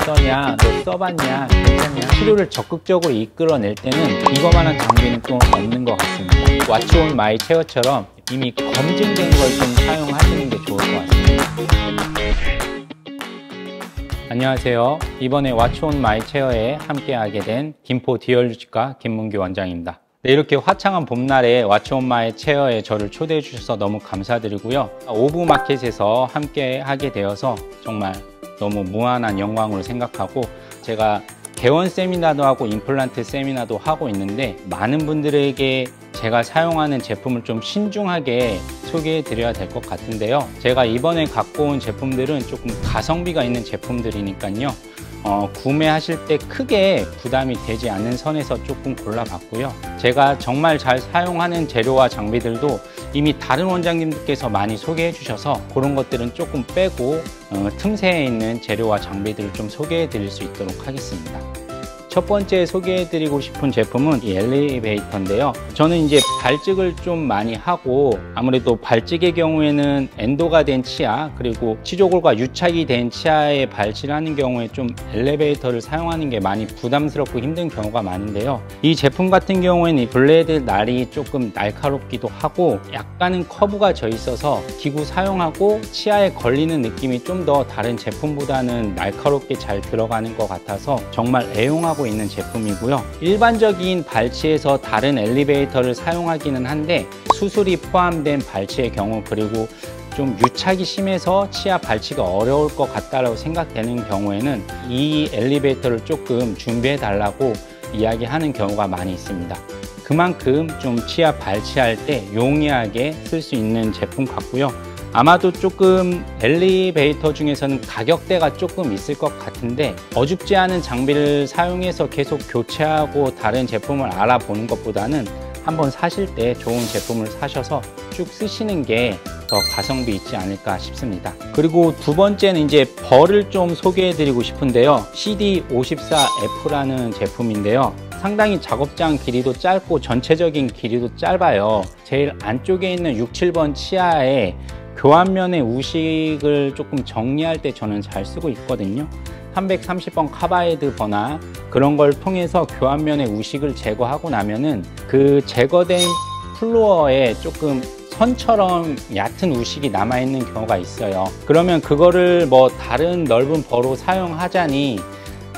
써냐, 너 써봤냐, 괜찮냐, 치료를 적극적으로 이끌어낼 때는 이거만한 장비는 또 없는 것 같습니다. 왓츠 온 마이 체어처럼 이미 검증된 걸 좀 사용하시는 게 좋을 것 같습니다. 안녕하세요. 이번에 왓츠 온 마이 체어에 함께하게 된 김포 디얼뮤직과 김문규 원장입니다. 네, 이렇게 화창한 봄날에 왓츠 온 마이 체어에 저를 초대해 주셔서 너무 감사드리고요. 오브마켓에서 함께 하게 되어서 정말 너무 무한한 영광으로 생각하고, 제가 개원 세미나도 하고 임플란트 세미나도 하고 있는데 많은 분들에게 제가 사용하는 제품을 좀 신중하게 소개해 드려야 될 것 같은데요. 제가 이번에 갖고 온 제품들은 조금 가성비가 있는 제품들이니까요. 구매하실 때 크게 부담이 되지 않는 선에서 조금 골라봤고요. 제가 정말 잘 사용하는 재료와 장비들도 이미 다른 원장님들께서 많이 소개해 주셔서 그런 것들은 조금 빼고 틈새에 있는 재료와 장비들을 좀 소개해 드릴 수 있도록 하겠습니다. 첫 번째 소개해 드리고 싶은 제품은 이 엘리베이터인데요. 저는 이제 발찍을 좀 많이 하고, 아무래도 발찍의 경우에는 엔도가 된 치아, 그리고 치조골과 유착이 된 치아에 발치를 하는 경우에 좀 엘리베이터를 사용하는 게 많이 부담스럽고 힘든 경우가 많은데요. 이 제품 같은 경우에는 이 블레드 날이 조금 날카롭기도 하고 약간은 커브가 져 있어서 기구 사용하고 치아에 걸리는 느낌이 좀 더 다른 제품보다는 날카롭게 잘 들어가는 것 같아서 정말 애용하고 있는 제품이고요. 일반적인 발치에서 다른 엘리베이터를 사용하기는 한데 수술이 포함된 발치의 경우, 그리고 좀 유착이 심해서 치아 발치가 어려울 것 같다고 생각되는 경우에는 이 엘리베이터를 조금 준비해 달라고 이야기하는 경우가 많이 있습니다. 그만큼 좀 치아 발치할 때 용이하게 쓸 수 있는 제품 같고요. 아마도 조금 엘리베이터 중에서는 가격대가 조금 있을 것 같은데, 어줍지 않은 장비를 사용해서 계속 교체하고 다른 제품을 알아보는 것보다는 한번 사실 때 좋은 제품을 사셔서 쭉 쓰시는 게 더 가성비 있지 않을까 싶습니다. 그리고 두 번째는 이제 벌을 좀 소개해 드리고 싶은데요. CD54F라는 제품인데요. 상당히 작업장 길이도 짧고 전체적인 길이도 짧아요. 제일 안쪽에 있는 6, 7번 치아에 교환면의 우식을 조금 정리할 때 저는 잘 쓰고 있거든요. 330번 카바이드 버나 그런 걸 통해서 교환면의 우식을 제거하고 나면은 그 제거된 플로어에 조금 선처럼 얕은 우식이 남아있는 경우가 있어요. 그러면 그거를 뭐 다른 넓은 버로 사용하자니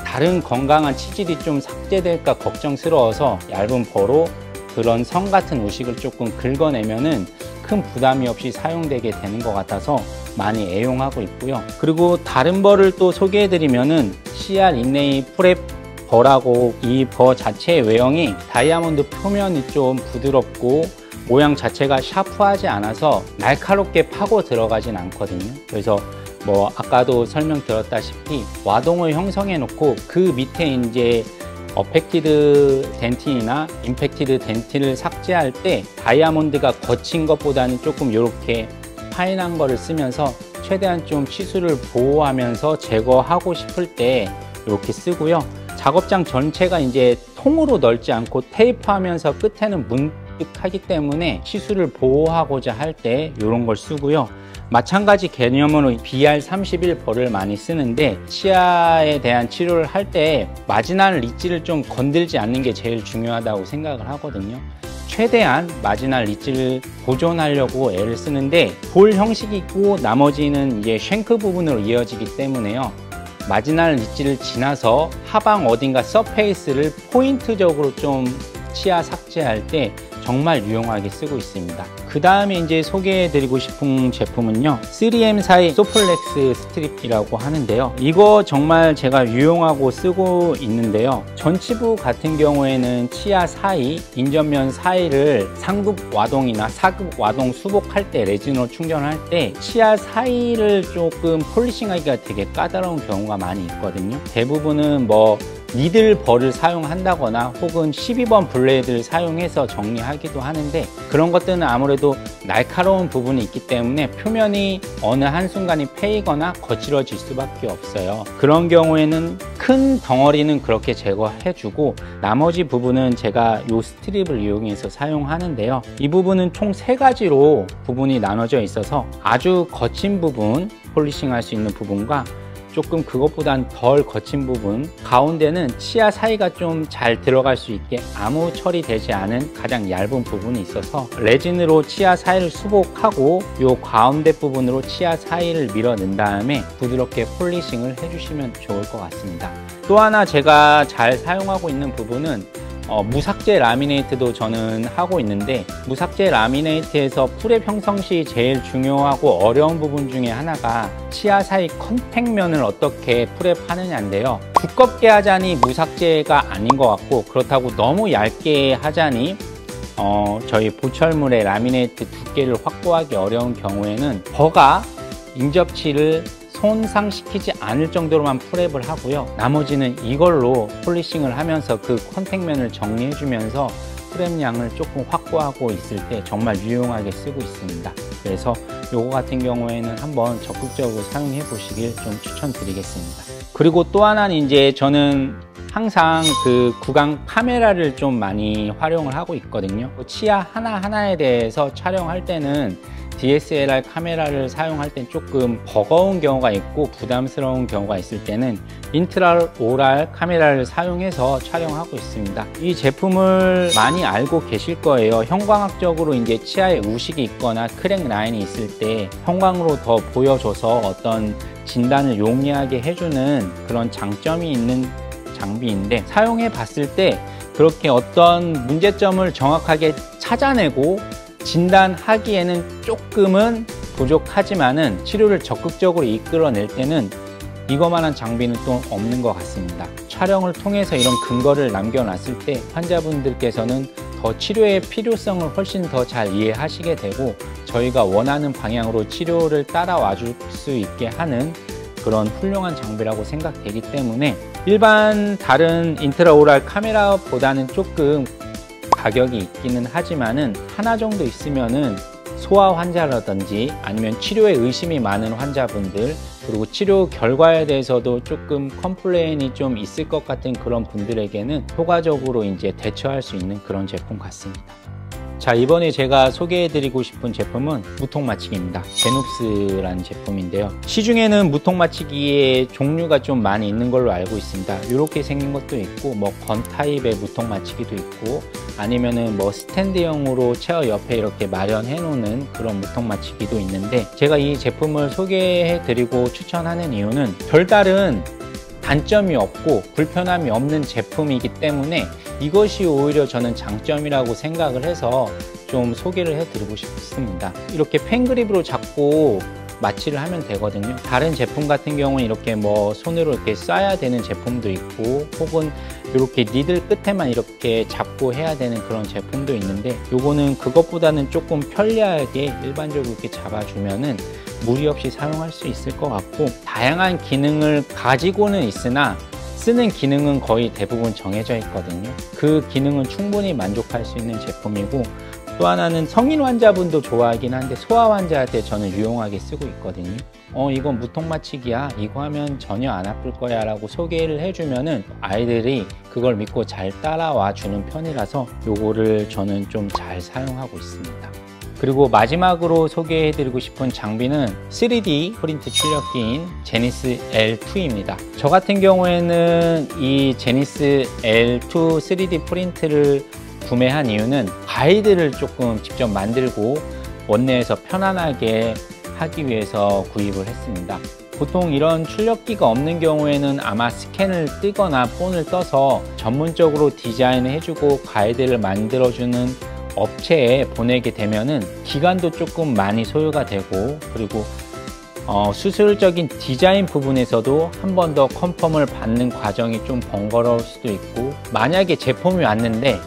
다른 건강한 치질이 좀 삭제될까 걱정스러워서 얇은 버로 그런 선 같은 우식을 조금 긁어내면은 큰 부담이 없이 사용되게 되는 것 같아서 많이 애용하고 있고요. 그리고 다른 벌을 또 소개해 드리면은 CR 인네이 프랩 버라고, 이 버 자체의 외형이 다이아몬드 표면이 좀 부드럽고 모양 자체가 샤프하지 않아서 날카롭게 파고 들어가진 않거든요. 그래서 뭐 아까도 설명드렸다시피 와동을 형성해 놓고 그 밑에 이제 어펙티드 덴틴이나 임팩티드 덴틴을 삭제할 때 다이아몬드가 거친 것보다는 조금 이렇게 파인한 거를 쓰면서 최대한 좀 치수를 보호하면서 제거하고 싶을 때 이렇게 쓰고요. 작업장 전체가 이제 통으로 넓지 않고 테이프하면서 끝에는 문득하기 때문에 치수를 보호하고자 할 때 이런 걸 쓰고요. 마찬가지 개념으로 BR31 벌을 많이 쓰는데, 치아에 대한 치료를 할 때 마지날 리치를 좀 건들지 않는 게 제일 중요하다고 생각을 하거든요. 최대한 마지날 리치를 보존하려고 애를 쓰는데 볼 형식이 있고 나머지는 이제 쉔크 부분으로 이어지기 때문에요. 마지날 리치를 지나서 하방 어딘가 서페이스를 포인트적으로 좀 치아 삭제할 때 정말 유용하게 쓰고 있습니다. 그 다음에 이제 소개해 드리고 싶은 제품은요, 3M사의 소플렉스 스트립이라고 하는데요. 이거 정말 제가 유용하고 쓰고 있는데요. 전치부 같은 경우에는 치아 사이, 인접면 사이를 상급 와동이나 사급 와동 수복할 때, 레진으로 충전할 때 치아 사이를 조금 폴리싱하기가 되게 까다로운 경우가 많이 있거든요. 대부분은 뭐 니들 벌을 사용한다거나 혹은 12번 블레이드를 사용해서 정리하기도 하는데, 그런 것들은 아무래도 날카로운 부분이 있기 때문에 표면이 어느 한순간에 패이거나 거칠어질 수밖에 없어요. 그런 경우에는 큰 덩어리는 그렇게 제거해주고 나머지 부분은 제가 이 스트립을 이용해서 사용하는데요. 이 부분은 총 3가지로 부분이 나눠져 있어서 아주 거친 부분, 폴리싱 할 수 있는 부분과 조금 그것보단 덜 거친 부분, 가운데는 치아 사이가 좀 잘 들어갈 수 있게 아무 처리되지 않은 가장 얇은 부분이 있어서 레진으로 치아 사이를 수복하고 요 가운데 부분으로 치아 사이를 밀어넣은 다음에 부드럽게 폴리싱을 해주시면 좋을 것 같습니다. 또 하나 제가 잘 사용하고 있는 부분은 무삭제 라미네이트도 저는 하고 있는데, 무삭제 라미네이트에서 프랩 형성 시 제일 중요하고 어려운 부분 중에 하나가 치아 사이 컨택면을 어떻게 프랩하느냐인데요. 두껍게 하자니 무삭제가 아닌 것 같고, 그렇다고 너무 얇게 하자니 저희 보철물의 라미네이트 두께를 확보하기 어려운 경우에는 버가 인접치를 손상시키지 않을 정도로만 프랩을 하고요. 나머지는 이걸로 폴리싱을 하면서 그 컨택면을 정리해 주면서 프랩 양을 조금 확보하고 있을 때 정말 유용하게 쓰고 있습니다. 그래서 요거 같은 경우에는 한번 적극적으로 사용해 보시길 좀 추천드리겠습니다. 그리고 또 하나는 이제 저는 항상 그 구강 카메라를 좀 많이 활용을 하고 있거든요. 치아 하나하나에 대해서 촬영할 때는 DSLR 카메라를 사용할 땐 조금 버거운 경우가 있고 부담스러운 경우가 있을 때는 인트라오랄 카메라를 사용해서 촬영하고 있습니다. 이 제품을 많이 알고 계실 거예요. 형광학적으로 이제 치아에 우식이 있거나 크랙 라인이 있을 때 형광으로 더 보여줘서 어떤 진단을 용이하게 해주는 그런 장점이 있는 장비인데, 사용해 봤을 때 그렇게 어떤 문제점을 정확하게 찾아내고 진단하기에는 조금은 부족하지만은 치료를 적극적으로 이끌어낼 때는 이거만한 장비는 또 없는 것 같습니다. 촬영을 통해서 이런 근거를 남겨놨을 때 환자분들께서는 더 치료의 필요성을 훨씬 더 잘 이해하시게 되고 저희가 원하는 방향으로 치료를 따라와 줄 수 있게 하는 그런 훌륭한 장비라고 생각되기 때문에 일반 다른 인트라오랄 카메라보다는 조금 가격이 있기는 하지만은 하나 정도 있으면은 소아 환자라든지 아니면 치료에 의심이 많은 환자분들, 그리고 치료 결과에 대해서도 조금 컴플레인이 좀 있을 것 같은 그런 분들에게는 효과적으로 이제 대처할 수 있는 그런 제품 같습니다. 자, 이번에 제가 소개해드리고 싶은 제품은 무통마취기입니다. 제눕스라는 제품인데요. 시중에는 무통마취기의 종류가 좀 많이 있는 걸로 알고 있습니다. 이렇게 생긴 것도 있고, 뭐 건 타입의 무통마취기도 있고, 아니면은 뭐 스탠드형으로 체어 옆에 이렇게 마련해 놓는 그런 무통마취기도 있는데, 제가 이 제품을 소개해드리고 추천하는 이유는 별다른 단점이 없고 불편함이 없는 제품이기 때문에 이것이 오히려 저는 장점이라고 생각을 해서 좀 소개를 해드리고 싶습니다. 이렇게 펜그립으로 잡고 마취를 하면 되거든요. 다른 제품 같은 경우는 이렇게 뭐 손으로 이렇게 쏴야 되는 제품도 있고, 혹은 이렇게 니들 끝에만 이렇게 잡고 해야 되는 그런 제품도 있는데, 요거는 그것보다는 조금 편리하게 일반적으로 이렇게 잡아주면은 무리 없이 사용할 수 있을 것 같고, 다양한 기능을 가지고는 있으나 쓰는 기능은 거의 대부분 정해져 있거든요. 그 기능은 충분히 만족할 수 있는 제품이고, 또 하나는 성인 환자분도 좋아하긴 한데 소아 환자한테 저는 유용하게 쓰고 있거든요. 이건 무통마취기야, 이거 하면 전혀 안 아플 거야 라고 소개를 해주면은 아이들이 그걸 믿고 잘 따라와 주는 편이라서 요거를 저는 좀 잘 사용하고 있습니다. 그리고 마지막으로 소개해드리고 싶은 장비는 3D 프린트 출력기인 제니스 L2입니다. 저 같은 경우에는 이 제니스 L2 3D 프린트를 구매한 이유는 가이드를 조금 직접 만들고 원내에서 편안하게 하기 위해서 구입을 했습니다. 보통 이런 출력기가 없는 경우에는 아마 스캔을 뜨거나 폰을 떠서 전문적으로 디자인을 해주고 가이드를 만들어주는 업체에 보내게 되면은 기간도 조금 많이 소요가 되고, 그리고 수술적인 디자인 부분에서도 한 번 더 컨펌을 받는 과정이 좀 번거로울 수도 있고, 만약에 제품이 왔는데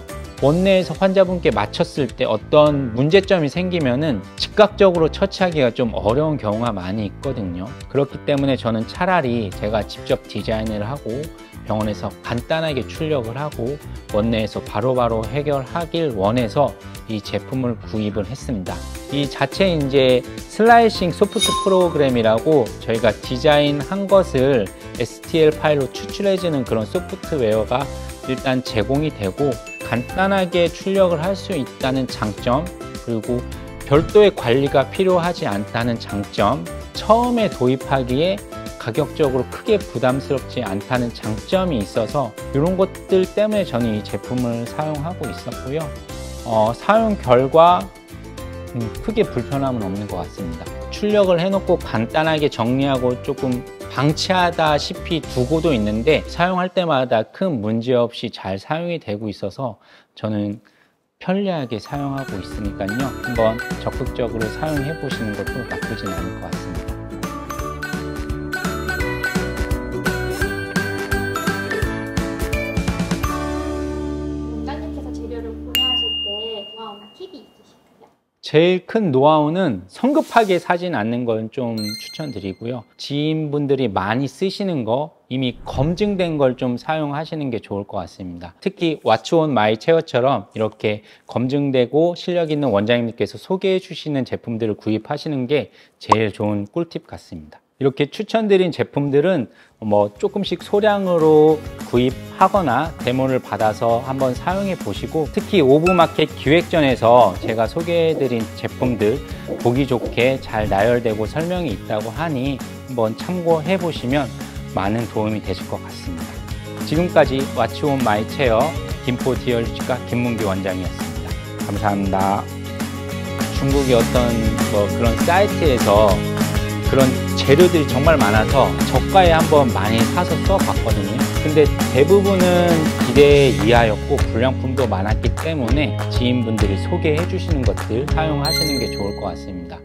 원내에서 환자분께 맞췄을 때 어떤 문제점이 생기면은 즉각적으로 처치하기가 좀 어려운 경우가 많이 있거든요. 그렇기 때문에 저는 차라리 제가 직접 디자인을 하고 병원에서 간단하게 출력을 하고 원내에서 바로바로 해결하길 원해서 이 제품을 구입을 했습니다. 이 자체 이제 슬라이싱 소프트 프로그램이라고 저희가 디자인한 것을 STL 파일로 추출해주는 그런 소프트웨어가 일단 제공이 되고, 간단하게 출력을 할 수 있다는 장점, 그리고 별도의 관리가 필요하지 않다는 장점, 처음에 도입하기에 가격적으로 크게 부담스럽지 않다는 장점이 있어서 이런 것들 때문에 저는 이 제품을 사용하고 있었고요. 사용 결과 크게 불편함은 없는 것 같습니다. 출력을 해놓고 간단하게 정리하고 조금 방치하다시피 두고도 있는데 사용할 때마다 큰 문제 없이 잘 사용이 되고 있어서 저는 편리하게 사용하고 있으니까요. 한번 적극적으로 사용해 보시는 것도 나쁘진 않을 것 같습니다. 원장님께서 재료를 구매하실 때 노하우나 팁이 있으실까요? 제일 큰 노하우는 성급하게 사진 않는 건 좀 추천드리고요. 지인분들이 많이 쓰시는 거 이미 검증된 걸 좀 사용하시는 게 좋을 것 같습니다. 특히 왓츠온 마이 체어처럼 이렇게 검증되고 실력 있는 원장님께서 소개해 주시는 제품들을 구입하시는 게 제일 좋은 꿀팁 같습니다. 이렇게 추천드린 제품들은 조금씩 소량으로 구입하거나 데모를 받아서 한번 사용해 보시고, 특히 오브마켓 기획전에서 제가 소개해드린 제품들 보기 좋게 잘 나열되고 설명이 있다고 하니 한번 참고해 보시면 많은 도움이 되실 것 같습니다. 지금까지 왓츠온 마이 체어 김포 디얼치과 김문기 원장이었습니다. 감사합니다. 중국의 어떤 그런 사이트에서 그런 재료들이 정말 많아서 저가에 한번 많이 사서 써봤거든요. 근데 대부분은 기대 이하였고 불량품도 많았기 때문에 지인분들이 소개해 주시는 것들 사용하시는 게 좋을 것 같습니다.